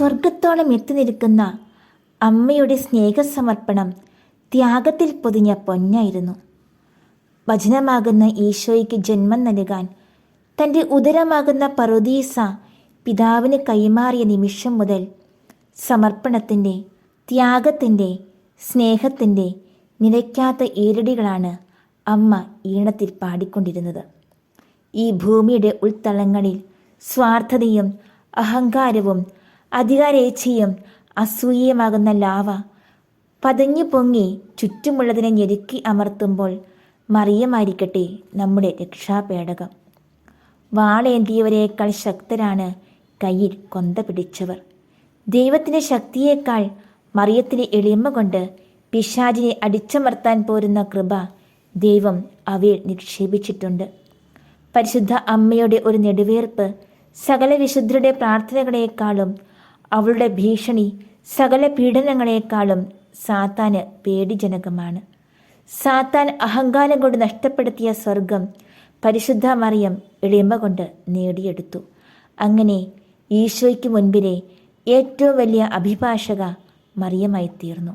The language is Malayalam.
സ്വർഗത്തോളം എത്തി നിൽക്കുന്ന അമ്മയുടെ സ്നേഹസമർപ്പണം ത്യാഗത്തിൽ പൊതിഞ്ഞ പൊന്നായിരുന്നു. വചനമാകുന്ന ഈശോയ്ക്ക് ജന്മം നൽകാൻ തൻ്റെ ഉദരമാകുന്ന പറുദീസ പിതാവിന് കൈമാറിയ നിമിഷം മുതൽ സമർപ്പണത്തിൻ്റെ, ത്യാഗത്തിൻ്റെ, സ്നേഹത്തിൻ്റെ നിലയ്ക്കാത്ത ഈരടികളാണ് അമ്മ ഈണത്തിൽ പാടിക്കൊണ്ടിരുന്നത്. ഈ ഭൂമിയുടെ ഉൾത്തളങ്ങളിൽ സ്വാർത്ഥതയും അഹങ്കാരവും അധികാരേച്ഛയും അസൂയമാകുന്ന ലാവ പതഞ്ഞു പൊങ്ങി ചുറ്റുമുള്ളതിനെ ഞെരുക്കി അമർത്തുമ്പോൾ മറിയമായിരിക്കട്ടെ നമ്മുടെ രക്ഷാപേടകം. വാളേന്തിയവരേക്കാൾ ശക്തരാണ് കയ്യിൽ കൊന്ത പിടിച്ചവർ. ദൈവത്തിൻ്റെ ശക്തിയേക്കാൾ മറിയത്തിൻ്റെ എളിമ കൊണ്ട് പിശാചിനെ അടിച്ചമർത്താൻ പോരുന്ന കൃപ ദൈവം അവയിൽ നിക്ഷേപിച്ചിട്ടുണ്ട്. പരിശുദ്ധ അമ്മയുടെ ഒരു നെടുവീർപ്പ് സകല വിശുദ്ധരുടെ പ്രാർത്ഥനകളെക്കാളും, അവളുടെ ഭീഷണി സകല പീഡനങ്ങളെക്കാളും സാത്താന് പേടിജനകമാണ്. സാത്താൻ അഹങ്കാരം കൊണ്ട് നഷ്ടപ്പെടുത്തിയ സ്വർഗം പരിശുദ്ധ മറിയം എളിമ കൊണ്ട് നേടിയെടുത്തു. അങ്ങനെ ഈശോയ്ക്ക് മുൻപിലെ ഏറ്റവും വലിയ അഭിഭാഷക മറിയമായി തീർന്നു.